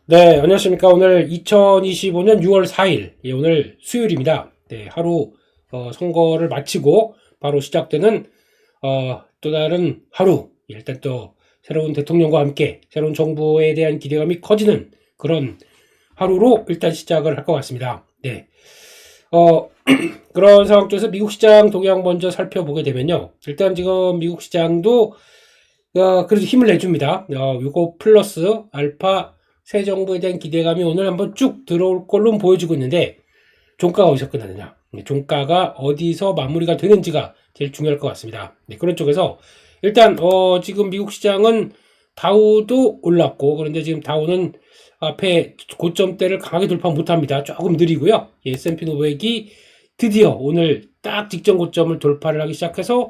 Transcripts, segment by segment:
네, 안녕하십니까. 오늘 2025년 6월 4일, 오늘 수요일입니다. 네, 하루, 선거를 마치고 바로 시작되는, 또 다른 하루, 일단 또 새로운 대통령과 함께 새로운 정부에 대한 기대감이 커지는 그런 하루로 일단 시작을 할 것 같습니다. 네. 어, 그런 상황 쪽에서 미국 시장 동향 먼저 살펴보게 되면요. 일단 지금 미국 시장도 그래도 힘을 내줍니다. 요거 플러스 알파 새 정부에 대한 기대감이 오늘 한번 쭉 들어올 걸로 보여지고 있는데 종가가 어디서 끝나느냐, 종가가 어디서 마무리가 되는지가 제일 중요할 것 같습니다. 네, 그런 쪽에서 일단 지금 미국 시장은 다우도 올랐고 그런데 지금 다우는 앞에 고점대를 강하게 돌파 못합니다. 조금 느리고요. S&P 500이 드디어 오늘 딱 직전 고점을 돌파를 하기 시작해서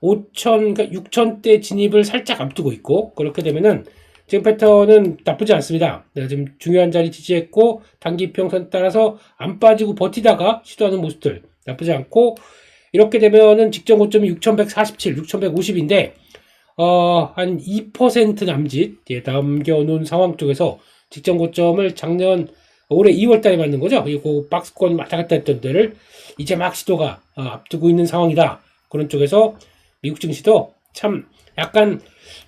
5천, 그러니까 6천대 진입을 살짝 앞두고 있고, 그렇게 되면은 지금 패턴은 나쁘지 않습니다. 내가 지금 중요한 자리 지지했고 단기 평선 따라서 안 빠지고 버티다가 시도하는 모습들 나쁘지 않고, 이렇게 되면은 직전 고점이 6,147, 6,150인데 한 2% 남짓 남겨놓은 상황 쪽에서 직전 고점을 작년 올해 2월 달에 맞는 거죠. 그리고 박스권 왔다 갔다 했던 데를 이제 막 시도가 앞두고 있는 상황이다. 그런 쪽에서 미국 증시도 참 약간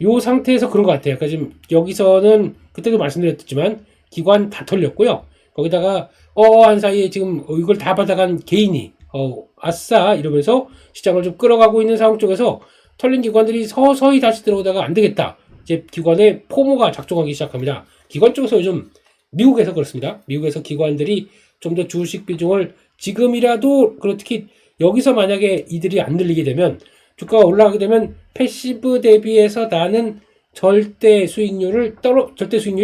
요 상태에서 그런 것 같아요. 그러니까 지금 여기서는 그때도 말씀드렸지만 기관 다 털렸고요. 거기다가 한 사이에 지금 이걸 다 받아간 개인이 아싸 이러면서 시장을 좀 끌어가고 있는 상황 쪽에서 털린 기관들이 서서히 다시 들어오다가 안 되겠다. 이제 기관의 포모가 작동하기 시작합니다. 기관 쪽에서 요즘 미국에서 그렇습니다. 미국에서 기관들이 좀 더 주식 비중을 지금이라도, 그리고 특히 여기서 만약에 이들이 안 늘리게 되면 주가가 올라가게 되면 패시브 대비해서 나는 절대 수익률이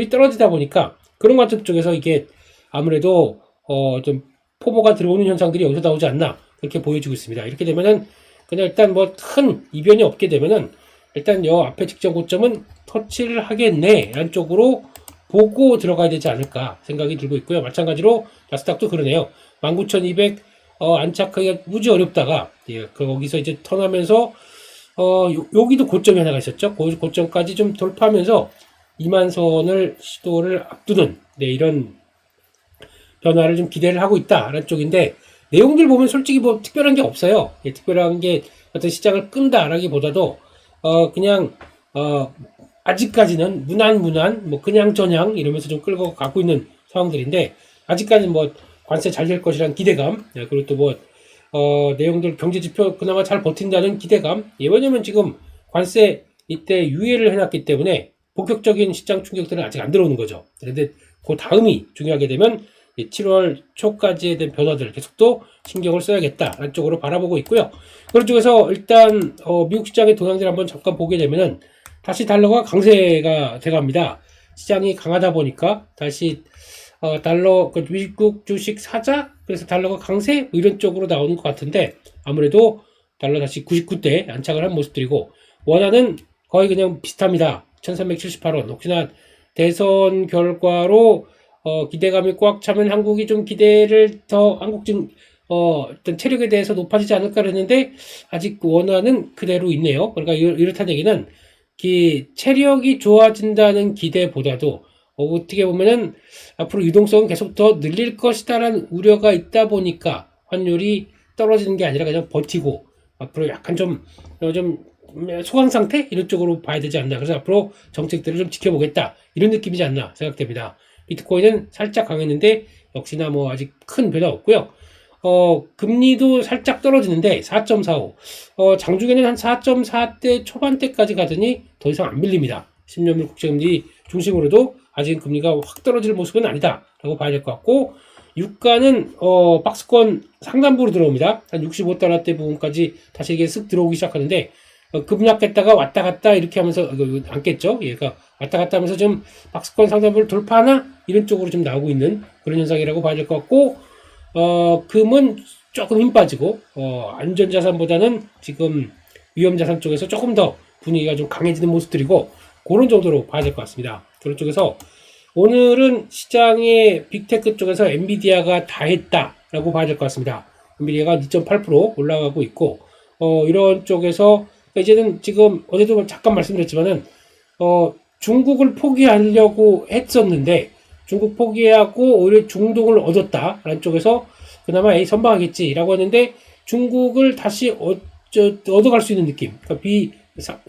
떨어지다 보니까 그런 관점 쪽에서 이게 아무래도 좀 포모가 들어오는 현상들이 여기서 나오지 않나 그렇게 보여지고 있습니다. 이렇게 되면은 그냥 일단 뭐 큰 이변이 없게 되면은 일단 요 앞에 직전 고점은 터치를 하겠네 라는 쪽으로 보고 들어가야 되지 않을까 생각이 들고 있고요. 마찬가지로 나스닥도 그러네요. 19,200 안착하기가 무지 어렵다가 거기서 이제 턴하면서 여기도 고점이 하나가 있었죠. 고점까지 좀 돌파하면서 2만선을 시도를 앞두는 이런 변화를 좀 기대를 하고 있다라는 쪽인데, 내용들 보면 솔직히 뭐 특별한 게 없어요. 특별한 게 어떤 시장을 끈다라기보다도 그냥 아직까지는 무난 뭐 그냥 저냥 이러면서 좀 끌고 가고 있는 상황들인데, 아직까지는 뭐 관세 잘 될 것이라는 기대감, 그리고 또 뭐 내용들 경제 지표 그나마 잘 버틴다는 기대감. 왜냐면 지금 관세 이때 유예를 해놨기 때문에 본격적인 시장 충격들은 아직 안 들어오는 거죠. 그런데 그 다음이 중요하게 되면 7월 초까지에 대한 변화들을 계속 또 신경을 써야겠다라는 쪽으로 바라보고 있고요. 그런 쪽에서 일단 미국 시장의 동향들 한번 잠깐 보게 되면은 다시 달러가 강세가 돼갑니다. 시장이 강하다 보니까 다시 달러, 미국 주식 사자, 그래서 달러가 강세, 뭐 이런 쪽으로 나오는 것 같은데, 아무래도 달러 다시 99대 안착을 한 모습들이고, 원화는 거의 그냥 비슷합니다. 1378원. 혹시나 대선 결과로, 기대감이 꽉 차면 한국이 좀 기대를 더, 어떤 체력에 대해서 높아지지 않을까 그랬는데, 아직 원화는 그대로 있네요. 그러니까 이렇다는 얘기는, 체력이 좋아진다는 기대보다도, 어떻게 보면은 앞으로 유동성은 계속 더 늘릴 것이다라는 우려가 있다 보니까 환율이 떨어지는 게 아니라 그냥 버티고 앞으로 약간 좀 소강 상태 이런 쪽으로 봐야 되지 않나. 그래서 앞으로 정책들을 좀 지켜보겠다 이런 느낌이지 않나 생각됩니다. 비트코인은 살짝 강했는데 역시나 뭐 아직 큰 변화 없고요. 금리도 살짝 떨어지는데 4.45. 장중에는 한 4.4대 초반대까지 가더니 더 이상 안 밀립니다. 10년물 국채금리 중심으로도 아직 금리가 확 떨어질 모습은 아니다라고 봐야 될 것 같고, 유가는 박스권 상단부로 들어옵니다. 한 65달러대 부분까지 다시 이게 쓱 들어오기 시작하는데, 급락했다가 왔다 갔다 이렇게 하면서 안 깼죠. 얘가 왔다 갔다 하면서 좀 박스권 상단부를 돌파하나 이런 쪽으로 좀 나오고 있는 그런 현상이라고 봐야 될 것 같고, 금은 조금 힘 빠지고 안전자산보다는 지금 위험자산 쪽에서 조금 더 분위기가 좀 강해지는 모습들이고, 그런 정도로 봐야 될 것 같습니다. 그런 쪽에서 오늘은 시장의 빅테크 쪽에서 엔비디아가 다 했다라고 봐야 될 것 같습니다. 엔비디아가 2.8% 올라가고 있고, 이런 쪽에서 이제는 지금 어제도 잠깐 말씀드렸지만은 중국을 포기하려고 했었는데 중국 포기하고 오히려 중동을 얻었다라는 쪽에서 그나마 A 선방하겠지라고 했는데 중국을 다시 얻어갈 수 있는 느낌. 그러니까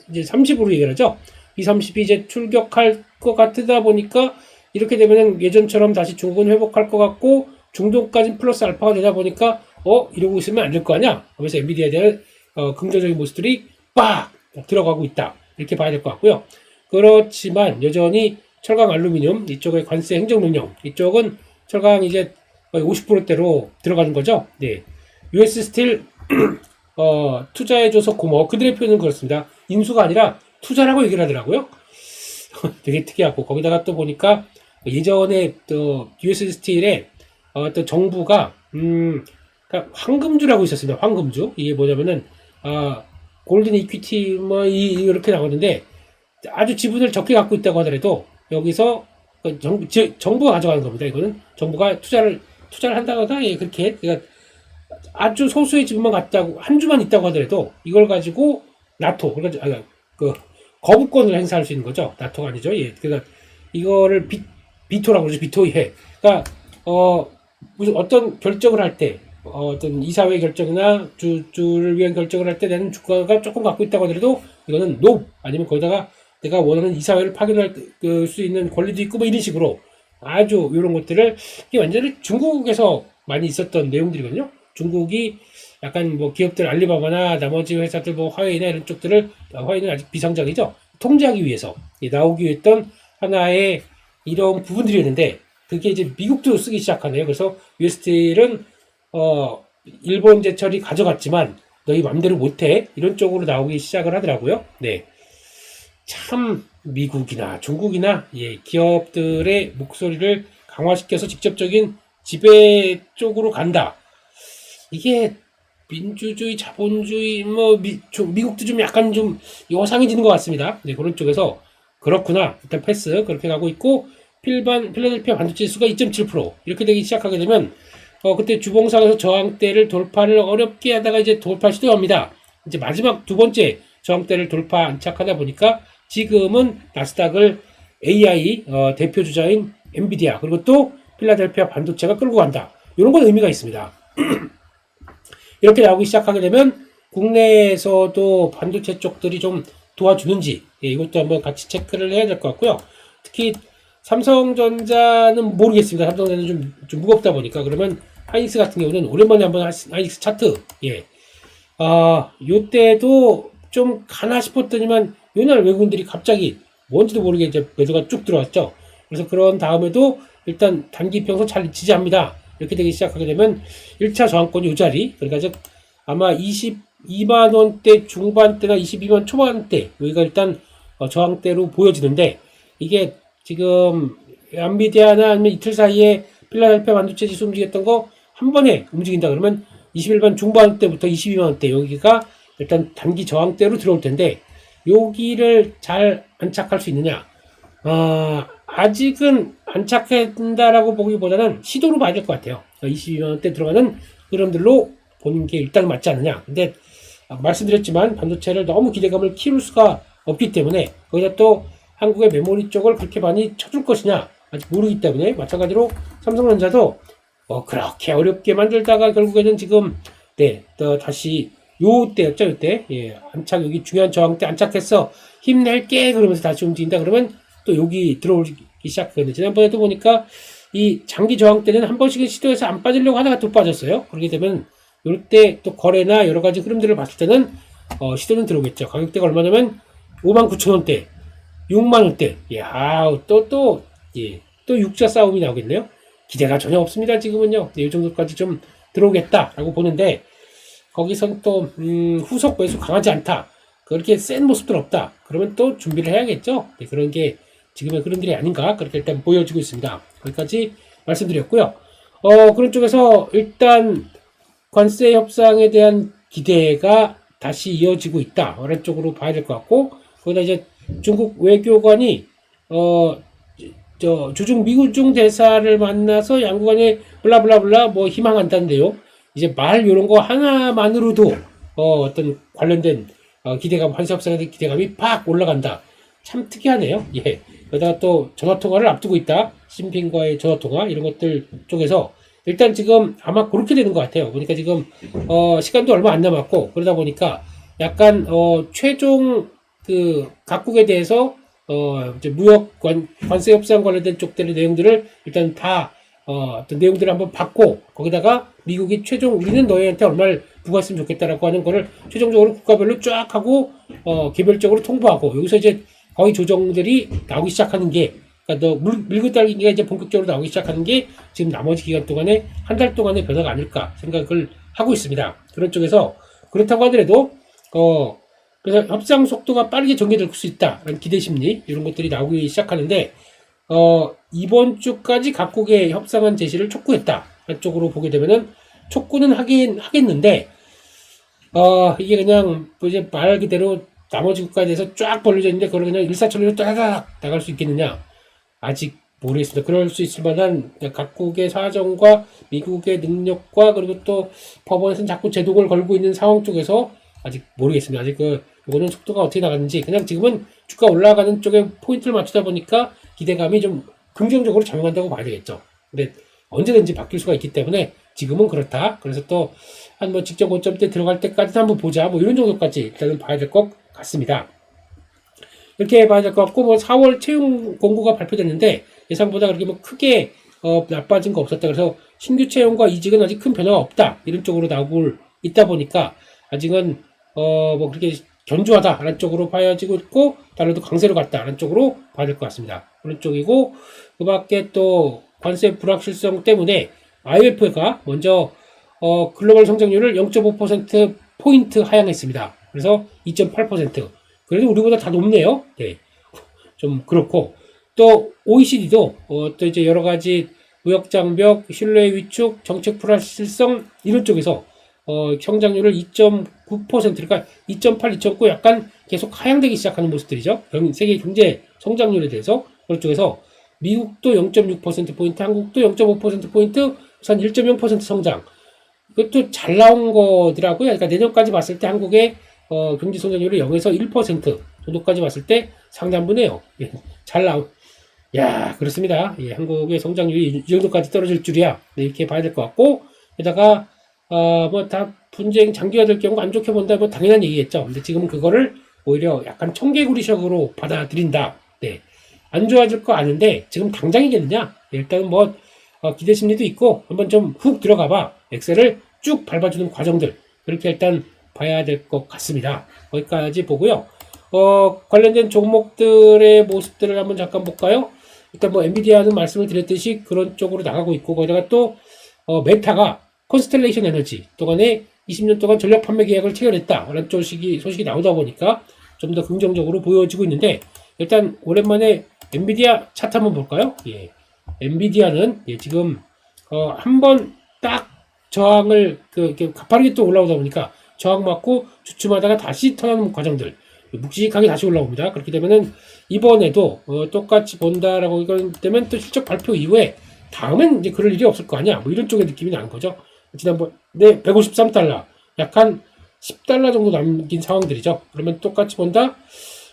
이제 30으로 얘기를 하죠. B30이 이제 출격할 것 같다 보니까 이렇게 되면은 예전처럼 다시 중국은 회복할 것 같고 중동까지 플러스 알파가 되다 보니까 이러고 있으면 안 될 거 아니야. 그래서 엔비디아에 대한 긍정적인 모습들이 빡 들어가고 있다. 이렇게 봐야 될 것 같고요. 그렇지만 여전히 철강 알루미늄 이쪽의 관세 행정명령 이쪽은 철강 이제 거의 50%대로 들어가는 거죠. 네. US 스틸 투자해줘서 고마워. 그들의 표현은 그렇습니다. 인수가 아니라 투자라고 얘기를 하더라고요. 되게 특이하고 거기다가 또 보니까 예전에 또 US 스틸의 또 정부가 그러니까 황금주라고 있었습니다. 황금주 이게 뭐냐면은 골든 이퀴티 뭐 이렇게 나오는데 아주 지분을 적게 갖고 있다고 하더라도 여기서 정부가 가져가는 겁니다. 이거는 정부가 투자를 한다거나 예, 그렇게 그러니까 아주 소수의 지분만 갖다고 한 주만 있다고 하더라도 이걸 가지고 나토 그러니까 그 거부권을 행사할 수 있는 거죠. 나토가 아니죠. 예, 그러니까 이거를 비토라고 그러죠. 비토예. 그러니까 무슨 어떤 결정을 할 때 어떤 이사회 결정이나 주를 위한 결정을 할 때 내는 주가가 조금 갖고 있다고 하더라도 이거는 노 아니면 거기다가 내가 원하는 이사회를 파견할 수 있는 권리도 있고 뭐 이런 식으로 아주 이런 것들을 이게 완전히 중국에서 많이 있었던 내용들이거든요. 중국이 약간 뭐 기업들 알리바바나 나머지 회사들 뭐 화웨이나 이런 쪽들을 화웨이는 아직 비상장이죠. 통제하기 위해서 나오기 위해 했던 하나의 이런 부분들이었는데 그게 이제 미국도 쓰기 시작하네요. 그래서 USD는 일본 제철이 가져갔지만 너희 맘대로 못해 이런 쪽으로 나오기 시작을 하더라고요. 네, 참 미국이나 중국이나 예, 기업들의 목소리를 강화시켜서 직접적인 지배 쪽으로 간다. 이게 민주주의, 자본주의, 뭐 미국도 좀 약간 좀 요상해지는 것 같습니다. 네, 그런 쪽에서 그렇구나. 일단 패스 그렇게 가고 있고 필라델피아 반도체 지수가 2.7% 이렇게 되기 시작하게 되면 그때 주봉상에서 저항대를 돌파를 어렵게 하다가 이제 돌파 시도합니다. 이제 마지막 두 번째 저항대를 돌파 안착하다 보니까 지금은 나스닥을 AI 대표 주자인 엔비디아 그리고 또 필라델피아 반도체가 끌고 간다. 이런 건 의미가 있습니다. 이렇게 나오기 시작하게 되면 국내에서도 반도체 쪽들이 좀 도와주는지 예, 이것도 한번 같이 체크를 해야 될 것 같고요. 특히 삼성전자는 모르겠습니다. 삼성전자는 좀 무겁다 보니까 그러면 하이닉스 같은 경우는 오랜만에 한번 하이닉스 차트 예. 요때도 좀 가나 싶었더니만 요날 외국인들이 갑자기 뭔지도 모르게 이제 매도가 쭉 들어왔죠. 그래서 그런 다음에도 일단 단기 평선 잘 지지합니다. 이렇게 되기 시작하게 되면 1차 저항권이 이 자리 그러니까 아마 22만 원대 중반대나 22만 초반대 여기가 일단 저항대로 보여지는데 이게 지금 엔비디아나 아니면 이틀 사이에 필라델피아 반도체 지수 움직였던 거 한 번에 움직인다 그러면 21만 중반대부터 22만 원대 여기가 일단 단기 저항대로 들어올 텐데 여기를 잘 안착할 수 있느냐 아직은 안착한다라고 보기보다는 시도로 봐야 될 것 같아요. 22만 원대 들어가는 흐름들로 보는 게 일단 맞지 않느냐. 근데 말씀드렸지만 반도체를 너무 기대감을 키울 수가 없기 때문에 거기다 또 한국의 메모리 쪽을 그렇게 많이 쳐줄 것이냐 아직 모르기 때문에 마찬가지로 삼성전자도 그렇게 어렵게 만들다가 결국에는 지금 또 다시 요때였죠. 요때 예, 안착 여기 중요한 저항대 안착해서 힘낼게 그러면서 다시 움직인다 그러면 또 여기 들어오기 시작하거든요. 지난번에도 보니까 이 장기 저항 때는 한 번씩은 시도해서 안 빠지려고 하다가 또 빠졌어요. 그렇게 되면 이럴 때 또 거래나 여러 가지 흐름들을 봤을 때는 시도는 들어오겠죠. 가격대가 얼마냐면 59,000원대, 6만원대. 예, 또 육자 싸움이 나오겠네요. 기대가 전혀 없습니다. 지금은요. 이 정도까지 좀 들어오겠다라고 보는데 거기선 또 후속 매수 강하지 않다. 그렇게 센 모습들 없다. 그러면 또 준비를 해야겠죠. 네, 그런 게 지금의 흐름들이 아닌가 그렇게 일단 보여지고 있습니다. 거기까지 말씀드렸고요. 그런 쪽에서 일단 관세 협상에 대한 기대가 다시 이어지고 있다. 그런 쪽으로 봐야 될 것 같고 거기다 이제 중국 외교관이 주중 미국중 대사를 만나서 양국간에 블라블라블라 뭐 희망한다는데요. 이제 말 이런 거 하나만으로도 어떤 관련된 기대감, 관세 협상에 대한 기대감이 팍 올라간다. 참 특이하네요. 예. 그러다가 또 전화통화를 앞두고 있다. 신빈과의 전화통화 이런 것들 쪽에서 일단 지금 아마 그렇게 되는 것 같아요. 보니까 지금 시간도 얼마 안 남았고 그러다 보니까 약간 최종 그 각국에 대해서 이제 무역 관세 협상 관련된 쪽들의 내용들을 일단 다 어떤 내용들을 한번 받고 거기다가 미국이 최종 우리는 너희한테 얼마를 부과했으면 좋겠다라고 하는 거를 최종적으로 국가별로 쫙 하고 개별적으로 통보하고 여기서 이제 거의 조정들이 나오기 시작하는 게 그러니까 너 밀고 딸기가 이제 본격적으로 나오기 시작하는 게 지금 나머지 기간 동안에 한 달 동안의 변화가 아닐까 생각을 하고 있습니다. 그런 쪽에서 그렇다고 하더라도 그래서 협상 속도가 빠르게 전개될 수 있다라는 기대 심리 이런 것들이 나오기 시작하는데 이번 주까지 각국의 협상안 제시를 촉구했다. 쪽으로 보게 되면은 촉구는 하긴 하겠는데 이게 그냥 이제 말 그대로 나머지 국가에 대해서 쫙 벌려져 있는데 그걸 그냥 일사천리로 따다닥 나갈 수 있겠느냐 아직 모르겠습니다. 그럴 수 있을 만한 각국의 사정과 미국의 능력과 그리고 또 법원에서는 자꾸 제동을 걸고 있는 상황 쪽에서 아직 모르겠습니다. 아직 이거는 속도가 어떻게 나가는지 그냥 지금은 주가 올라가는 쪽에 포인트를 맞추다 보니까 기대감이 좀 긍정적으로 작용한다고 봐야 되겠죠. 근데 언제든지 바뀔 수가 있기 때문에 지금은 그렇다. 그래서 또 한 뭐 직전 고점 때 들어갈 때까지 한번 보자. 뭐 이런 정도까지 일단은 봐야 될 것 같습니다. 이렇게 봐야 될 것 같고 뭐 4월 채용 공고가 발표됐는데 예상보다 그렇게 뭐 크게 나빠진 거 없었다. 그래서 신규 채용과 이직은 아직 큰 변화가 없다. 이런 쪽으로 나오고 있다 보니까 아직은 뭐 그렇게 견조하다라는 쪽으로 봐야지고 있고 달러도 강세로 갔다라는 쪽으로 봐야 될 것 같습니다. 그런 쪽이고 그 밖에 또 관세 불확실성 때문에 IMF가 먼저 글로벌 성장률을 0.5% 포인트 하향했습니다. 그래서 2.8%. 그래도 우리보다 다 높네요. 네. 좀 그렇고 또 OECD도 또 이제 여러 가지 무역 장벽, 신뢰 위축, 정책 불확실성 이런 쪽에서 성장률을 2.9% 그러니까 2.8, 2.9 약간 계속 하향되기 시작하는 모습들이죠. 세계 경제 성장률에 대해서 그런 쪽에서 미국도 0.6%포인트, 한국도 0.5%포인트, 우선 1.0% 성장. 그것도 잘 나온 거더라고요. 그러니까 내년까지 봤을 때 한국의 경제 성장률이 0에서 1% 정도까지 봤을 때 상당부네요. 예, 잘 나온. 야, 그렇습니다. 예, 한국의 성장률이 이 정도까지 떨어질 줄이야. 네, 이렇게 봐야 될 것 같고, 게다가, 뭐, 다 분쟁 장기화될 경우 안 좋게 본다, 뭐, 당연한 얘기겠죠. 근데 지금은 그거를 오히려 약간 청개구리식으로 받아들인다. 네. 안 좋아질 거 아는데, 지금 당장이겠느냐? 네, 일단은 뭐, 기대 심리도 있고, 한번 좀 훅 들어가 봐. 엑셀을 쭉 밟아주는 과정들. 그렇게 일단 봐야 될 것 같습니다. 거기까지 보고요. 관련된 종목들의 모습들을 한번 잠깐 볼까요? 일단 뭐 엔비디아는 말씀을 드렸듯이 그런 쪽으로 나가고 있고 거기다가 또 메타가 컨스텔레이션 에너지 동안에 20년 동안 전력 판매 계약을 체결했다라는 소식이 나오다 보니까 좀 더 긍정적으로 보여지고 있는데 일단 오랜만에 엔비디아 차트 한번 볼까요? 예. 엔비디아는 예, 지금 한번 딱 저항을 이렇게 가파르게 또 올라오다 보니까 저항 맞고 주춤하다가 다시 턴하는 과정들 묵직하게 다시 올라옵니다. 그렇게 되면은 이번에도 똑같이 본다라고 이건 되면 또 실적 발표 이후에 다음엔 이제 그럴 일이 없을 거 아니야. 뭐 이런 쪽의 느낌이 나는 거죠. 지난번에 153달러 약 한 10달러 정도 남긴 상황들이죠. 그러면 똑같이 본다.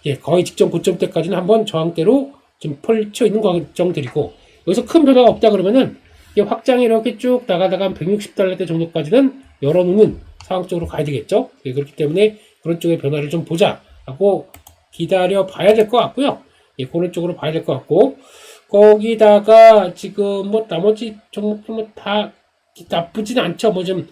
예, 거의 직전 고점 때까지는 한번 저항대로 좀 펼쳐 있는 과정들이고 여기서 큰 변화가 없다 그러면은 이게 확장이 이렇게 쭉 나가다가 한 160달러대 정도까지는 열어놓는 상황 쪽으로 가야 되겠죠. 예, 그렇기 때문에 그런 쪽의 변화를 좀 보자 하고 기다려 봐야 될 것 같고요. 예, 그런 쪽으로 봐야 될 것 같고 거기다가 지금 뭐 나머지 종목들 뭐다 나쁘진 않죠. 뭐 좀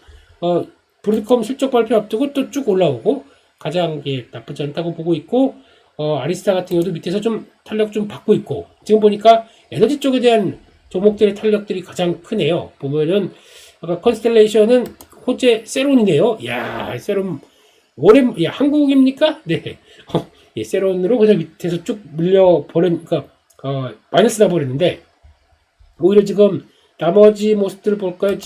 브로드컴 실적 발표 앞두고 또 쭉 올라오고 가장 나쁘지 않다고 보고 있고 아리스타 같은 경우도 밑에서 좀 탄력 좀 받고 있고 지금 보니까 에너지 쪽에 대한 종목들의 탄력들이 가장 크네요. 보면은 아까 컨스텔레이션은 호재 세론이네요. 이야, 세론 야, 한국입니까? 네. 예, 세론으로 그냥 밑에서 쭉 밀려버리니까 마이너스 나버리는데 오히려 지금 나머지 모습들을 볼까요?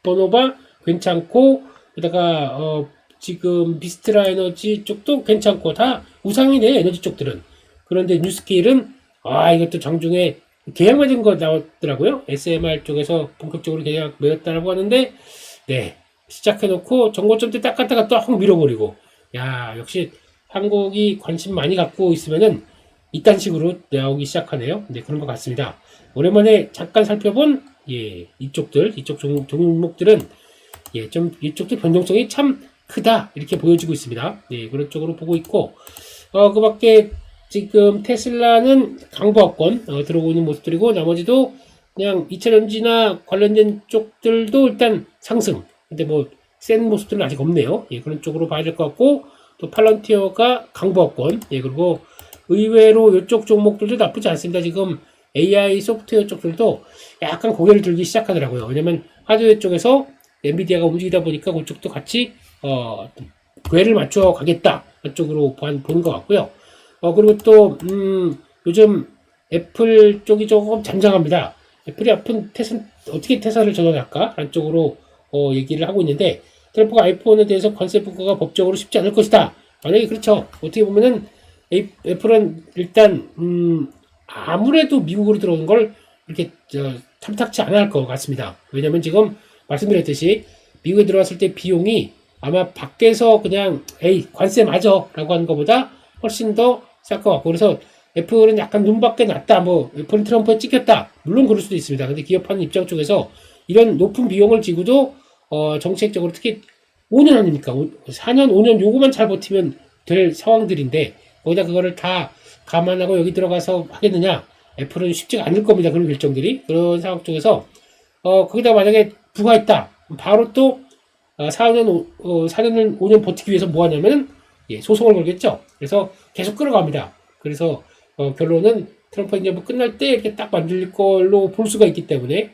버노바 괜찮고 게다가 지금 비스트라 에너지 쪽도 괜찮고 다 우상이네 에너지 쪽들은. 그런데 뉴스케일은 이것도 장중에 계약 맺은 거 나왔더라고요. SMR 쪽에서 본격적으로 계약 맺었다라고 하는데 네 시작해놓고 정고점 때 딱 갔다가 또 확 밀어버리고 야 역시 한국이 관심 많이 갖고 있으면은 이딴 식으로 나오기 시작하네요. 네, 그런 것 같습니다. 오랜만에 잠깐 살펴본 이쪽 종목들은 좀 이쪽도 변동성이 참 크다 이렇게 보여지고 있습니다. 네, 그런 쪽으로 보고 있고 그 밖에 지금 테슬라는 강보합권 들어오고 있는 모습들이고 나머지도 그냥 2차전지나 관련된 쪽들도 일단 상승. 근데 뭐 센 모습들은 아직 없네요. 그런 쪽으로 봐야 될 것 같고 또 팔런티어가 강보합권. 그리고 의외로 이쪽 종목들도 나쁘지 않습니다. 지금 AI 소프트웨어 쪽들도 약간 고개를 들기 시작하더라고요. 왜냐면 하드웨어 쪽에서 엔비디아가 움직이다 보니까 그쪽도 같이 궤를 맞춰 가겠다 그쪽으로 보는 것 같고요. 그리고 또 요즘 애플 쪽이 조금 잠잠합니다. 애플이 앞은 어떻게 태사를 전환할까? 라는 쪽으로 얘기를 하고 있는데 트럼프가 아이폰에 대해서 관세 부과가 법적으로 쉽지 않을 것이다. 만약에 그렇죠. 어떻게 보면은 애플은 일단 아무래도 미국으로 들어오는 걸 이렇게 탐탁치 않아 할 것 같습니다. 왜냐면 지금 말씀드렸듯이 미국에 들어왔을 때 비용이 아마 밖에서 그냥 관세 맞아 라고 하는 것보다 훨씬 더 쌀 것 같고 그래서 애플은 약간 눈밖에 났다. 뭐 애플은 트럼프에 찍혔다. 물론 그럴 수도 있습니다. 근데 기업하는 입장 쪽에서 이런 높은 비용을 지고도 정책적으로 특히 5년 아닙니까? 4년, 5년 요거만 잘 버티면 될 상황들인데 거기다 그거를 다 감안하고 여기 들어가서 하겠느냐? 애플은 쉽지가 않을 겁니다. 그런 결정들이. 그런 상황 쪽에서 거기다 만약에 부과했다. 바로 또 4년을 5년 버티기 위해서 뭐 하냐면은 소송을 걸겠죠. 그래서 계속 끌어갑니다. 그래서 결론은 트럼프 행정부 끝날 때 이렇게 딱 만들 걸로 볼 수가 있기 때문에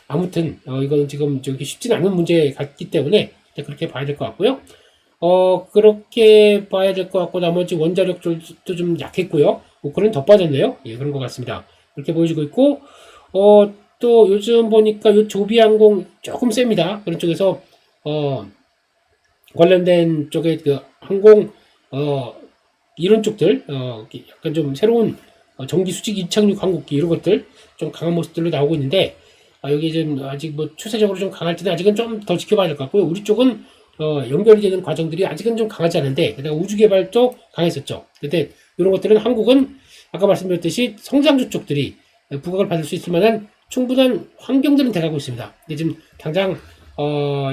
아무튼 이거는 지금 저기 쉽지는 않은 문제 같기 때문에 그렇게 봐야 될 것 같고요. 그렇게 봐야 될 것 같고 나머지 원자력도 좀 약했고요. 그런 더 빠졌네요. 그런 것 같습니다. 그렇게 보여지고 있고 또 요즘 보니까 요 조비항공 조금 셉니다. 그런 쪽에서 관련된 쪽에 그 항공 이런 쪽들 약간 좀 새로운 전기 수직 이착륙 항공기 이런 것들 좀 강한 모습들로 나오고 있는데 여기 좀 아직 뭐 추세적으로 좀 강할지는 아직은 좀 더 지켜봐야 될 것 같고요. 우리 쪽은 연결이 되는 과정들이 아직은 좀 강하지 않은데 게다가 우주 개발도 강했었죠. 근데 이런 것들은 한국은 아까 말씀드렸듯이 성장주 쪽들이 부각을 받을 수 있을 만한 충분한 환경들은 돼가고 있습니다. 근데 지금 당장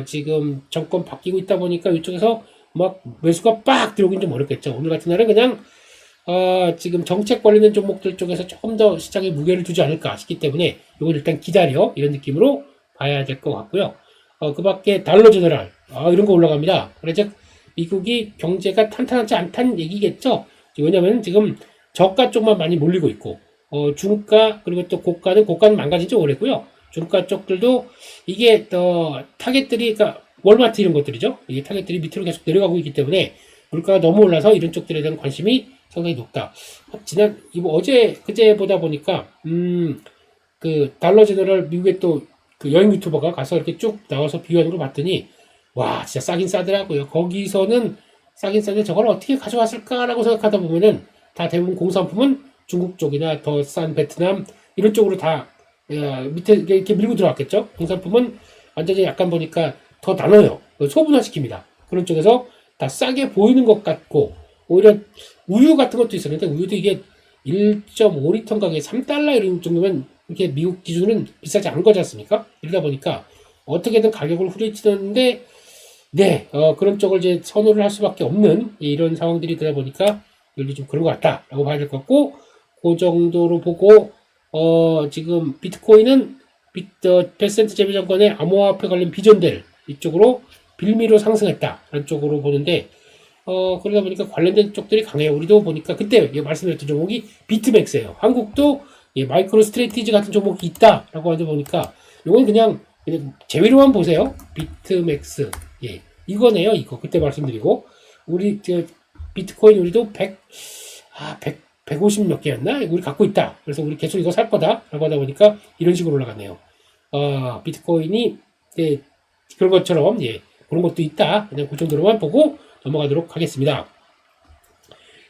지금 정권 바뀌고 있다 보니까 이쪽에서 막 매수가 빡 들어오긴 좀 어렵겠죠. 오늘 같은 날은 그냥 지금 정책 관련된 종목들 쪽에서 조금 더 시장에 무게를 두지 않을까 싶기 때문에 이건 일단 기다려 이런 느낌으로 봐야 될 것 같고요. 그 밖에 달러 제너럴 이런 거 올라갑니다. 그래서 미국이 경제가 탄탄하지 않다는 얘기겠죠. 왜냐하면 지금 저가 쪽만 많이 몰리고 있고 중가 그리고 또 고가는 망가진 지 오래고요. 중가 쪽들도 이게 타겟들이 그러니까 월마트 이런 것들이죠. 이게 타겟들이 밑으로 계속 내려가고 있기 때문에 물가가 너무 올라서 이런 쪽들에 대한 관심이 상당히 높다. 어제 그제보다 보니까 그 달러 제너럴 미국의 또 그 여행 유튜버가 가서 이렇게 쭉 나와서 비교하는 걸 봤더니 와 진짜 싸긴 싸더라고요. 거기서는 싸긴 싸는데 저걸 어떻게 가져왔을까라고 생각하다 보면은 다 대부분 공산품은 중국 쪽이나 더 싼 베트남 이런 쪽으로 다 밑에 이렇게 밀고 들어왔겠죠. 공산품은 완전히 약간 보니까 더 나눠요. 소분화시킵니다. 그런 쪽에서 다 싸게 보이는 것 같고 오히려 우유 같은 것도 있었는데 우유도 이게 1.5리터 가격에 3달러 이런 정도면 이렇게 미국 기준은 비싸지 않은 거지 않습니까? 이러다 보니까 어떻게든 가격을 후려치는데 그런 쪽을 이제 선호를 할 수밖에 없는 이런 상황들이 되다 보니까 여기 좀 그런 것 같다라고 봐야 될 것 같고 그 정도로 보고 지금 비트코인은 베센트 재무장관의 암호화폐 관련 비전들 이쪽으로 빌미로 상승했다라는 쪽으로 보는데 그러다 보니까 관련된 쪽들이 강해요. 우리도 보니까 그때 말씀드렸던 종목이 비트맥스예요. 한국도 마이크로 스트레티지 같은 종목이 있다라고 하다 보니까 이건 그냥 제외로만 보세요. 비트맥스 이거네요. 이거 그때 말씀드리고 우리 비트코인 우리도 150 몇 개였나? 우리 갖고 있다. 그래서 우리 계속 이거 살 거다. 라고 하다 보니까 이런 식으로 올라갔네요. 비트코인이 그런 것처럼 그런 것도 있다. 그냥 그 정도로만 보고 넘어가도록 하겠습니다.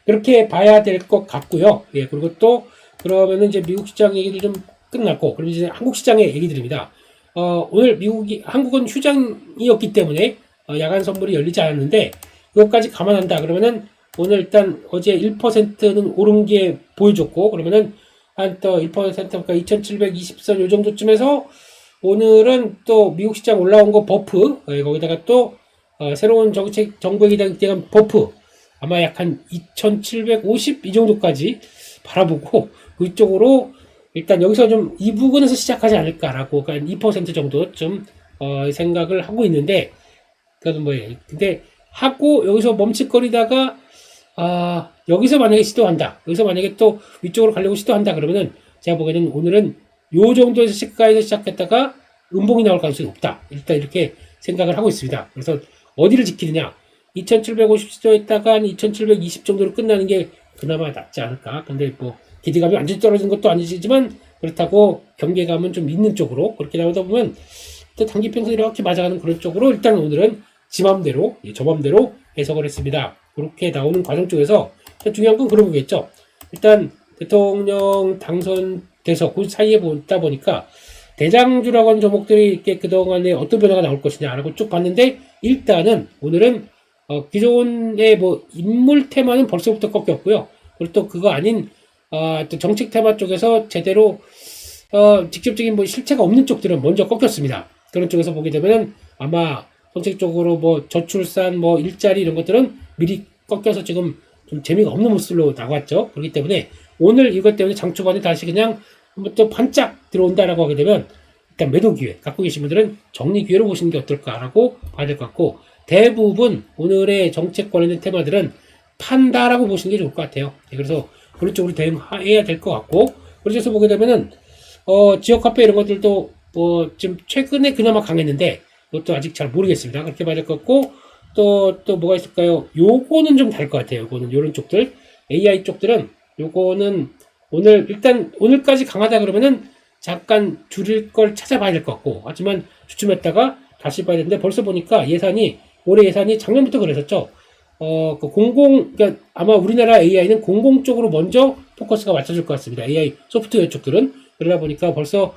그렇게 봐야 될 것 같고요. 그리고 또 그러면은 이제 미국 시장 얘기도 좀 끝났고 그럼 이제 한국 시장의 얘기들입니다. 오늘 한국은 휴장이었기 때문에 야간 선물이 열리지 않았는데 그것까지 감안한다 그러면은 오늘 일단 어제 1%는 오른 게 보여줬고, 그러면은 한 또 1%가 2720선 요 정도쯤에서 오늘은 또 미국 시장 올라온 거 버프, 거기다가 또 새로운 정부에 대한 버프, 아마 약 한 2750 이 정도까지 바라보고 그쪽으로 일단 여기서 좀 이 부분에서 시작하지 않을까라고 한 2% 정도 좀 생각을 하고 있는데, 그래도 뭐예요. 근데 하고 여기서 멈칫거리다가 여기서 만약에 시도한다. 여기서 만약에 또 위쪽으로 가려고 시도한다. 그러면은 제가 보기에는 오늘은 요 정도에서 시가에서 시작했다가 음봉이 나올 가능성이 높다. 일단 이렇게 생각을 하고 있습니다. 그래서 어디를 지키느냐. 2750 시도했다가 한 2720 정도로 끝나는 게 그나마 낫지 않을까. 근데 뭐 기대감이 완전히 떨어지는 것도 아니지만 그렇다고 경계감은 좀 있는 쪽으로 그렇게 나오다 보면 또 단기 평선 이렇게 맞아가는 그런 쪽으로 일단 오늘은 지 맘대로, 저 맘대로 해석을 했습니다. 그렇게 나오는 과정 쪽에서 중요한 건 그런 거겠죠. 일단 대통령 당선돼서 그 사이에 보다 보니까 대장주라고 하는 종목들이 이렇게 그동안에 어떤 변화가 나올 것이냐라고 쭉 봤는데, 일단은 오늘은 기존의 뭐 인물 테마는 벌써부터 꺾였고요. 그리고 또 그거 아닌 또 정책 테마 쪽에서 제대로 직접적인 뭐 실체가 없는 쪽들은 먼저 꺾였습니다. 그런 쪽에서 보게 되면은 아마 정책적으로 뭐 저출산, 뭐 일자리 이런 것들은 미리 꺾여서 지금 좀 재미가 없는 모습으로 나왔죠. 그렇기 때문에 오늘 이것 때문에 장 초반에 다시 그냥 한번 또 반짝 들어온다라고 하게 되면 일단 매도 기회 갖고 계신 분들은 정리 기회로 보시는 게 어떨까라고 봐야 될 것 같고, 대부분 오늘의 정책 관련된 테마들은 판다라고 보시는 게 좋을 것 같아요. 그래서 그런 쪽으로 대응해야 될 것 같고, 그래서 보게 되면은 지역 화폐 이런 것들도 뭐 지금 최근에 그나마 강했는데 이것도 아직 잘 모르겠습니다. 그렇게 봐야 될 것 같고, 또 뭐가 있을까요? 요거는 좀 다를 것 같아요. 요거는 요런 쪽들 AI 쪽들은 요거는 오늘 일단 오늘까지 강하다 그러면은 잠깐 줄일 걸 찾아봐야 될 것 같고, 하지만 주춤했다가 다시 봐야 되는데 벌써 보니까 예산이 올해 예산이 작년부터 그랬었죠. 그러니까 아마 우리나라 AI는 공공 쪽으로 먼저 포커스가 맞춰질 것 같습니다. AI 소프트웨어 쪽들은 그러다 보니까 벌써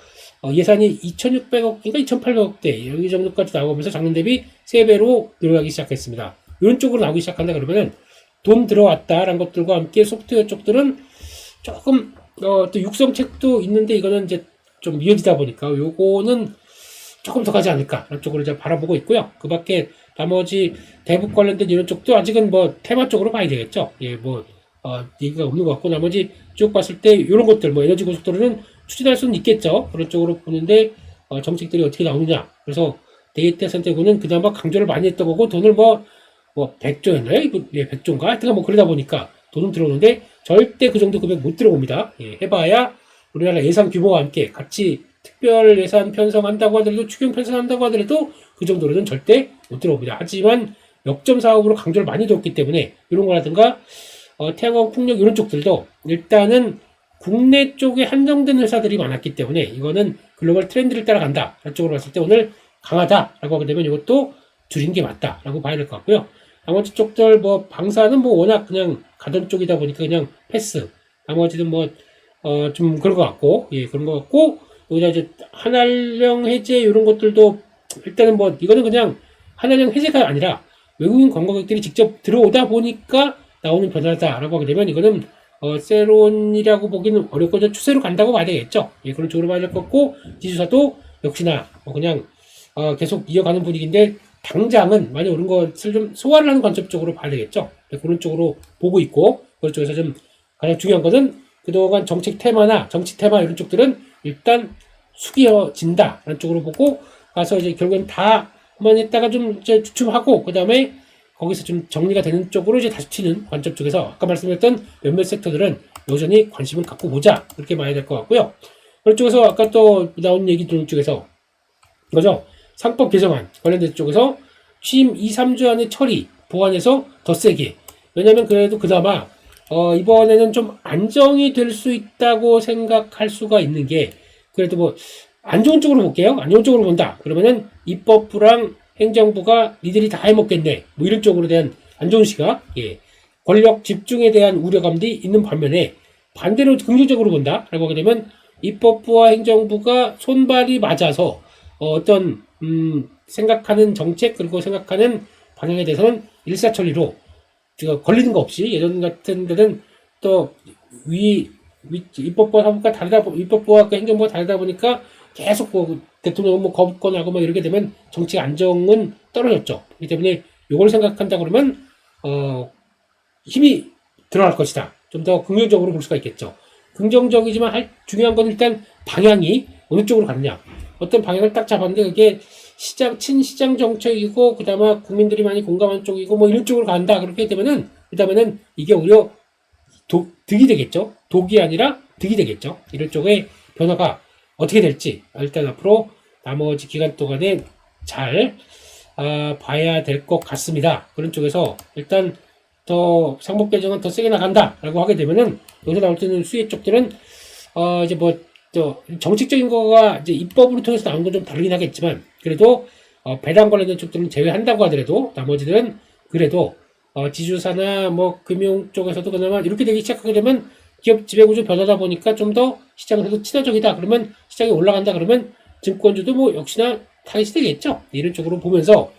예산이 2,600억인가 2,800억대 여기 정도까지 나오면서 작년 대비 3배로 늘어나기 시작했습니다. 이런 쪽으로 나오기 시작한다 그러면은 돈 들어왔다라는 것들과 함께 소프트웨어 쪽들은 조금 또 육성책도 있는데 이거는 이제 좀 미어지다 보니까 요거는 조금 더 가지 않을까 이런 쪽으로 이제 바라보고 있고요. 그 밖에 나머지 대북 관련된 이런 쪽도 아직은 뭐 테마 쪽으로 봐야 되겠죠. 뭐 얘기가 없는 것 같고, 나머지 쭉 봤을 때 이런 것들 뭐 에너지 고속도로는 추진할 수는 있겠죠. 그런 쪽으로 보는데 정책들이 어떻게 나오느냐. 그래서 데이터 센터군은 그나마 강조를 많이 했던 거고, 돈을 뭐 100조였나요? 100조인가? 하여튼 뭐 그러다 보니까 돈은 들어오는데 절대 그 정도 금액 못 들어옵니다. 해봐야 우리나라 예산 규모와 함께 같이 특별 예산 편성한다고 하더라도, 추경 편성한다고 하더라도 그 정도로는 절대 못 들어옵니다. 하지만 역점 사업으로 강조를 많이 뒀기 때문에 이런 거라든가 태양광 풍력 이런 쪽들도 일단은 국내 쪽에 한정된 회사들이 많았기 때문에 이거는 글로벌 트렌드를 따라간다. 이쪽으로 봤을 때 오늘 강하다라고 하게 되면 이것도 줄인 게 맞다라고 봐야 될 것 같고요. 나머지 쪽들 뭐 방사는 뭐 워낙 그냥 가던 쪽이다 보니까 그냥 패스. 나머지는 뭐 좀 그런 것 같고, 그런 것 같고, 여기다 이제 한한령 해제 이런 것들도 일단은 뭐 이거는 그냥 한한령 해제가 아니라 외국인 관광객들이 직접 들어오다 보니까 나오는 변화다라고 하게 되면 이거는 세론이라고 보기는 어렵고 추세로 간다고 봐야 되겠죠. 그런 쪽으로 봐야 될 것 같고, 지수사도 역시나 그냥 계속 이어가는 분위기인데 당장은 많이 오른 것을 좀 소화를 하는 관점 쪽으로 봐야 되겠죠. 그런 쪽으로 보고 있고, 그런 쪽에서 좀 가장 중요한 것은 그동안 정책 테마나 정치 테마 이런 쪽들은 일단 숙여진다라는 쪽으로 보고 가서 이제 결국엔 다 한번 했다가 좀 이제 주춤하고 그 다음에 거기서 좀 정리가 되는 쪽으로 이제 다시 튀는 관점 쪽에서 아까 말씀드렸던 몇몇 섹터들은 여전히 관심을 갖고 보자 그렇게 봐야 될 것 같고요. 그런 쪽에서 아까 또 나온 얘기 쪽에서 이거죠. 상법 개정안 관련된 쪽에서 취임 2, 3주 안에 처리 보완해서 더 세게. 왜냐면 그래도 그나마 이번에는 좀 안정이 될 수 있다고 생각할 수가 있는 게, 그래도 뭐 안 좋은 쪽으로 볼게요. 안 좋은 쪽으로 본다. 그러면은 입법부랑 행정부가 니들이 다 해먹겠네. 뭐 이런 쪽으로 대한 안 좋은 시각, 권력 집중에 대한 우려감도 있는 반면에 반대로 긍정적으로 본다라고 하게 되면 입법부와 행정부가 손발이 맞아서 생각하는 정책 그리고 생각하는 방향에 대해서는 일사천리로 걸리는 거 없이 예전 같은 데는 또 입법부와 사법부가 입법부와 그 행정부가 다르다 보니까 계속 뭐 대통령은 뭐 거부권하고 막 이렇게 되면 정치 안정은 떨어졌죠. 그렇기 때문에 이걸 생각한다 그러면 힘이 드러날 것이다. 좀 더 긍정적으로 볼 수가 있겠죠. 긍정적이지만 중요한 건 일단 방향이 어느 쪽으로 가느냐. 어떤 방향을 딱 잡았는데 그게 친시장 정책이고 그다음에 국민들이 많이 공감하는 쪽이고 뭐 이런 쪽으로 간다. 그렇게 되면은 그다음에는 이게 오히려 득이 되겠죠. 독이 아니라 득이 되겠죠. 이런 쪽의 변화가 어떻게 될지 일단 앞으로 나머지 기간 동안에 잘 봐야 될 것 같습니다. 그런 쪽에서 일단 더 상법 개정은 더 세게 나간다라고 하게 되면은 여기서 나올 때는 수혜 쪽들은 이제 뭐 정책적인 거가 이제 입법으로 통해서 나온 건 좀 다르긴 하겠지만 그래도 배당 관련된 쪽들은 제외한다고 하더라도 나머지들은 그래도 지주사나 뭐 금융 쪽에서도 그나마 이렇게 되기 시작하게 되면 기업 지배구조 변하다 보니까 좀 더 시장에서도 친화적이다. 그러면 시장이 올라간다. 그러면 증권주도 뭐 역시나 타깃이 되겠죠. 이런 쪽으로 보면서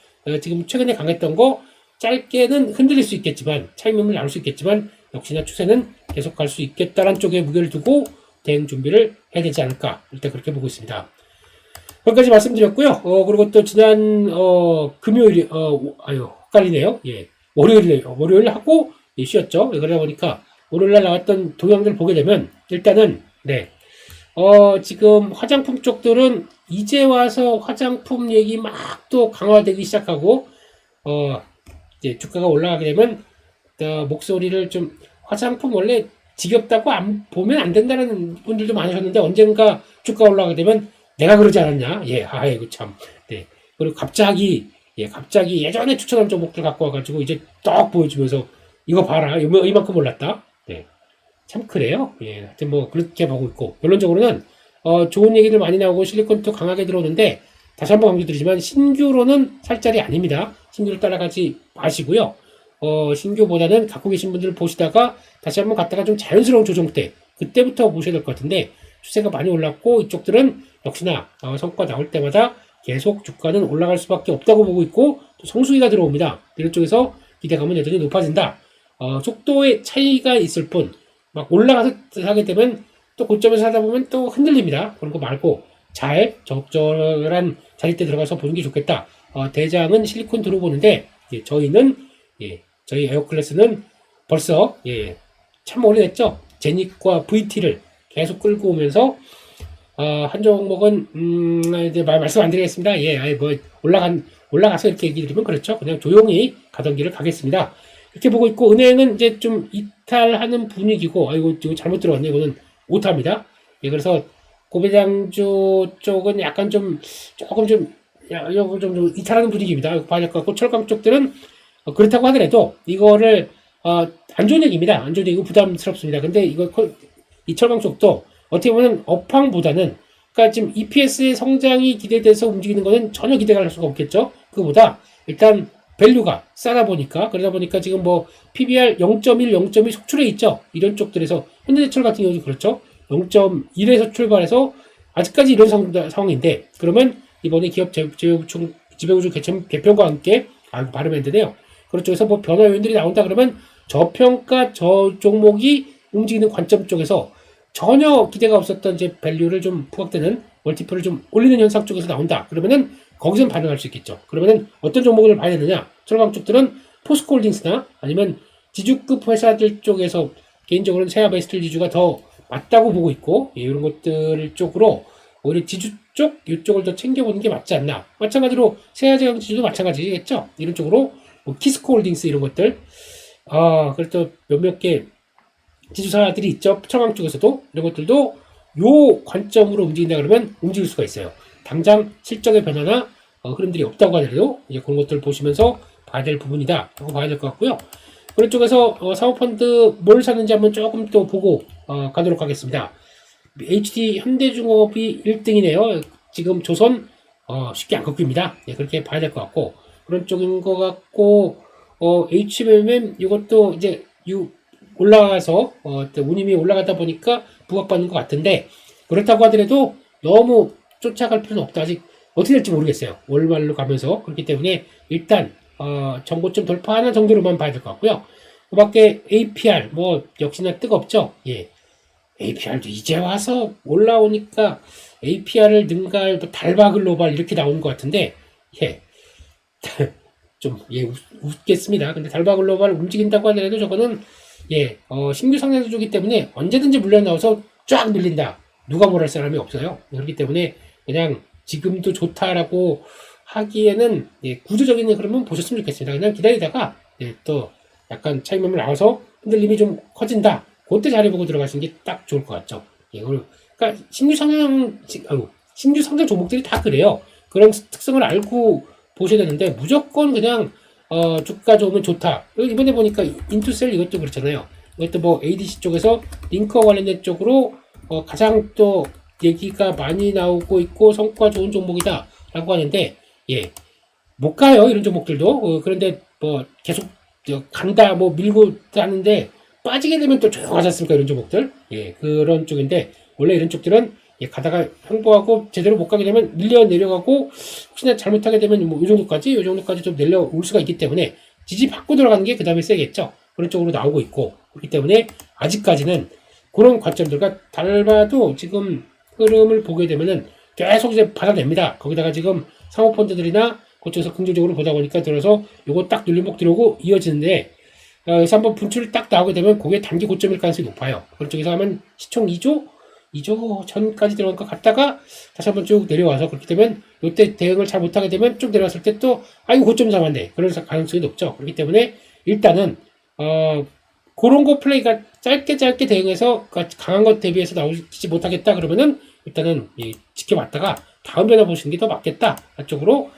지금 최근에 강했던 거 짧게는 흔들릴 수 있겠지만 차익률을 나눌 수 있겠지만 역시나 추세는 계속 갈 수 있겠다라는 쪽에 무게를 두고 대응 준비를 해야 되지 않을까 일단 그렇게 보고 있습니다. 여기까지 말씀드렸고요. 그리고 또 지난 금요일 헷갈리네요. 예. 월요일 하고 쉬었죠. 그러다 보니까 월요일날 나왔던 동향들 보게 되면 일단은 지금 화장품 쪽들은 이제 와서 화장품 얘기 막 또 강화되기 시작하고 이제 주가가 올라가게 되면 목소리를 좀 화장품 원래 지겹다고 보면 안 된다는 분들도 많으셨는데 언젠가 주가 올라가게 되면 내가 그러지 않았냐? 예, 아이고 참. 네. 그리고 갑자기 예전에 추천한 종목들 갖고 와가지고 이제 딱 보여주면서 이거 봐라, 이만큼 올랐다. 네. 참 그래요. 예, 하여튼 뭐 그렇게 보고 있고 결론적으로는 좋은 얘기들 많이 나오고 실리콘도 강하게 들어오는데 다시 한번 강조드리지만 신규로는 살 자리 아닙니다. 신규를 따라가지 마시고요. 신규보다는 갖고 계신 분들 보시다가 다시 한번 갔다가 좀 자연스러운 조정 때 그때부터 보셔야 될 것 같은데 추세가 많이 올랐고 이쪽들은 역시나 성과 나올 때마다 계속 주가는 올라갈 수밖에 없다고 보고 있고 또 성수기가 들어옵니다. 이런 쪽에서 기대감은 여전히 높아진다. 속도의 차이가 있을 뿐 막 올라가서 하게 되면 또 고점에서 사다 보면 또 흔들립니다. 그런 거 말고 잘 적절한 자리대 들어가서 보는 게 좋겠다. 대장은 실리콘 들어보는데 저희는 저희 에어클래스는 벌써 참 오래됐죠. 제닉과 VT를 계속 끌고 오면서 한 종목은 이제 말씀 안 드리겠습니다. 뭐 올라가서 이렇게 얘기 드리면 그렇죠. 그냥 조용히 가던 길을 가겠습니다. 이렇게 보고 있고 은행은 이제 좀 이탈하는 분위기고 이거 잘못 들어왔네. 이거는 오타입니다. 그래서 고배장주 쪽은 약간 조금 좀 이탈하는 분위기입니다. 봐야 될 것 같고 철강 쪽들은 그렇다고 하더라도 이거를 안 좋은 얘기입니다. 안 좋은 얘기고 부담스럽습니다. 근데 이 철강 쪽도 어떻게 보면 업황보다는 그러니까 지금 EPS의 성장이 기대돼서 움직이는 것은 전혀 기대가 할 수가 없겠죠. 그거보다 일단 밸류가 싸다 보니까 그러다 보니까 지금 뭐 PBR 0.1, 0.2 속출해 있죠. 이런 쪽들에서 현대제철 같은 경우도 그렇죠. 0.1에서 출발해서 아직까지 이런 상황인데 그러면 이번에 기업 지배구조 개편과 함께 발음이 안 되네요. 그런 쪽에서 뭐 변화 요인들이 나온다 그러면 저평가 저 종목이 움직이는 관점 쪽에서 전혀 기대가 없었던 이제 밸류를 좀 부각되는 멀티플을 좀 올리는 현상 쪽에서 나온다. 그러면은 거기선 반응할 수 있겠죠. 그러면은 어떤 종목을 봐야 되느냐? 철강 쪽들은 포스코홀딩스나 아니면 지주급 회사들 쪽에서 개인적으로는 세아베스트 지주가 더 맞다고 보고 있고 이런 것들 쪽으로 오히려 지주 쪽 이쪽을 더 챙겨보는 게 맞지 않나. 마찬가지로 세아제강 지주도 마찬가지겠죠. 이런 쪽으로 뭐 키스코홀딩스 이런 것들 그래도 몇몇 개 지주사들이 있죠. 철강 쪽에서도 이런 것들도 요 관점으로 움직인다 그러면 움직일 수가 있어요. 당장 실적의 변화나 흐름들이 없다고 하더라도 이제 그런 것들을 보시면서 봐야 될 부분이다 하고 봐야 될 것 같고요. 그런 쪽에서 사모펀드 뭘 사는지 한번 조금 또 보고 가도록 하겠습니다. HD 현대중업이 1등이네요. 지금 조선 쉽게 안 꺾입니다. 그렇게 봐야 될 것 같고 그런 쪽인 것 같고 HMM 이것도 이제 올라가서 운임이 올라가다 보니까 부각받는 것 같은데 그렇다고 하더라도 너무 쫓아갈 필요는 없다. 아직 어떻게 될지 모르겠어요. 월말로 가면서 그렇기 때문에 일단 정고점 돌파하는 정도로만 봐야 될 것 같고요. 그 밖에 APR, 뭐, 역시나 뜨겁죠? 예. APR도 이제 와서 올라오니까 APR을 능가할 달바 글로벌 이렇게 나오는 것 같은데, 예. 좀, 예, 웃겠습니다. 근데 달바 글로벌 움직인다고 하더라도 저거는, 예, 신규 상장주기 때문에 언제든지 물려 나와서 쫙 밀린다. 누가 뭘 할 사람이 없어요. 그렇기 때문에 그냥 지금도 좋다라고 하기에는, 예, 구조적인 흐름은 보셨으면 좋겠습니다. 그냥 기다리다가, 예, 또 약간 차익매물 나와서 흔들림이 좀 커진다. 그때 자리보고 들어가시는 게 딱 좋을 것 같죠. 예, 그러니까 신규 상장 종목들이 다 그래요. 그런 특성을 알고 보셔야 되는데 무조건 그냥 주가 좋으면 좋다. 이번에 보니까 인투셀 이것도 그렇잖아요. 이것도 뭐 ADC 쪽에서 링커 관련된 쪽으로 가장 또 얘기가 많이 나오고 있고 성과 좋은 종목이다 라고 하는데, 예, 못 가요 이런 종목들도. 그런데 뭐 계속 간다 뭐 밀고 하는데 빠지게 되면 또 조용하지 않습니까 이런 종목들. 예, 그런 쪽인데 원래 이런 쪽들은, 예, 가다가 횡보하고 제대로 못 가게 되면 밀려 내려가고 혹시나 잘못하게 되면 뭐 이 정도까지 좀 내려올 수가 있기 때문에 지지 받고 들어가는 게 그 다음에 세겠죠. 그런 쪽으로 나오고 있고, 그렇기 때문에 아직까지는 그런 관점들과 달바도 지금 흐름을 보게 되면은 계속 이제 받아냅니다. 거기다가 지금 사모펀드들이나 그쪽에서 긍정적으로 보다 보니까 들어서 요거 딱 눌림목 들어오고 이어지는데, 여기서 한번 분출이 딱 나오게 되면 그게 단기 고점일 가능성이 높아요. 그런 쪽에서 하면 시총 2조 전까지 들어간 것 같다가 다시 한번 쭉 내려와서, 그렇게 되면 이때 대응을 잘 못하게 되면 쭉 내려왔을 때 또 이거 고점 잡았네. 그럴 가능성이 높죠. 그렇기 때문에 일단은 그런 거 플레이가 짧게 대응해서 강한 것 대비해서 나오지 못하겠다 그러면은 일단은 지켜봤다가 다음 변화 보시는 게 더 맞겠다. 그쪽으로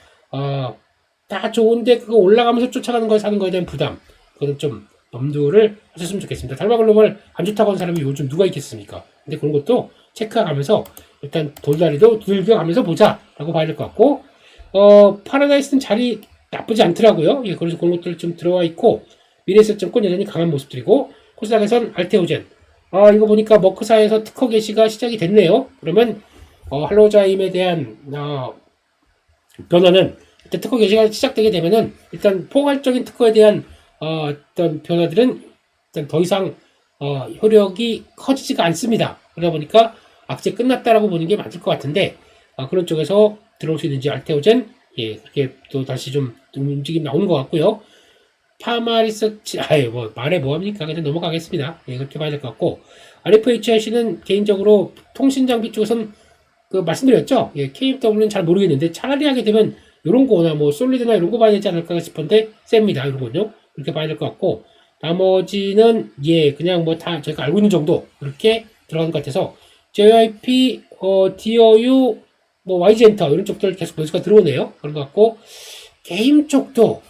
다 좋은데 그거 올라가면서 쫓아가는 걸 사는 거에 대한 부담, 그거는 좀 염두를 하셨으면 좋겠습니다. 달마글로벌 안 좋다고 하는 사람이 요즘 누가 있겠습니까? 근데 그런 것도 체크하면서 일단 돌다리도 두들겨가면서 보자라고 봐야 될 것 같고, 파라다이스는 자리 나쁘지 않더라고요. 예, 그래서 그런 것들 좀 들어와 있고, 미래에셋증권 여전히 강한 모습들이고, 코스닥에선 알테오젠, 이거 보니까 머크사에서 특허 개시가 시작이 됐네요. 그러면 할로자임에 대한 변화는, 일단 특허 개시가 시작되게 되면은 일단 포괄적인 특허에 대한 어떤 변화들은 일단 더 이상 효력이 커지지가 않습니다. 그러다 보니까 악재 끝났다라고 보는 게 맞을 것 같은데, 그런 쪽에서 들어올 수 있는지 알테오젠, 예, 그렇게 또 다시 좀 움직임 나오는 것 같고요. 파마리서치, 뭐 말해 뭐합니까? 그냥 넘어가겠습니다. 예, 그렇게 봐야 될 것 같고, RFHIC는 개인적으로 통신 장비 쪽에서는 말씀드렸죠. 예, KFW는 잘 모르겠는데 차라리 하게 되면 이런 거나 뭐 솔리드나 이런 거 봐야 되지 않을까 싶은데 셉니다. 이런 건요. 그렇게 봐야 될 것 같고, 나머지는 예, 그냥 뭐 다 저희가 알고 있는 정도 그렇게 들어가는 것 같아서 JYP, DOU, 뭐 YG엔터 이런 쪽들 계속 변수가 들어오네요. 그런 것 같고, 게임 쪽도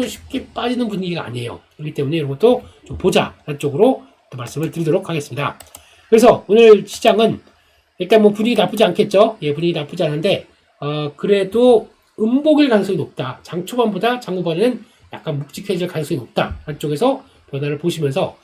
쉽게 빠지는 분위기가 아니에요. 그렇기 때문에 이런 것도 좀 보자 라는 쪽으로 또 말씀을 드리도록 하겠습니다. 그래서 오늘 시장은 일단 뭐 분위기 나쁘지 않겠죠. 예, 분위기 나쁘지 않은데 그래도 음복일 가능성이 높다. 장 초반보다 장 후반에는 약간 묵직해질 가능성이 높다. 한쪽에서 변화를 보시면서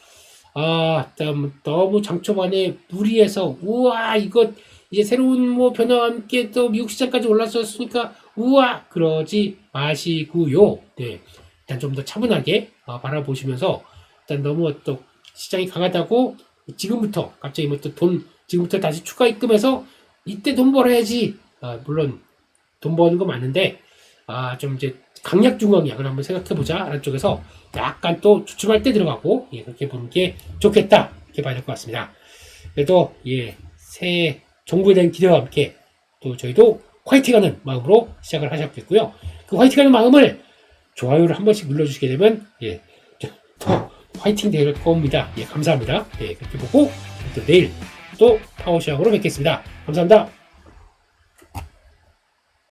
너무 장 초반에 무리해서 우와 이거 이제 새로운 뭐 변화와 함께 또 미국 시장까지 올랐었으니까 우와 그러지 마시고요. 네, 일단 좀 더 차분하게 바라보시면서, 일단 너무 또 시장이 강하다고 지금부터 갑자기 뭐 또 지금부터 다시 추가 입금해서 이때 돈 벌어야지. 물론 돈 버는 거 맞는데 좀 이제 강약 중앙이야. 그럼 한번 생각해보자 라는 쪽에서 약간 또 주춤할 때 들어가고, 예, 그렇게 보는 게 좋겠다 이렇게 봐야 될 것 같습니다. 그래도 예, 새해 정부에 대한 기대와 함께 또 저희도 화이팅하는 마음으로 시작을 하셨겠고요. 그 화이팅하는 마음을 좋아요를 한 번씩 눌러주시게 되면 예, 더 화이팅 될 겁니다. 예, 감사합니다. 예, 그렇게 보고 또 내일 또 파워시장으로 뵙겠습니다. 감사합니다.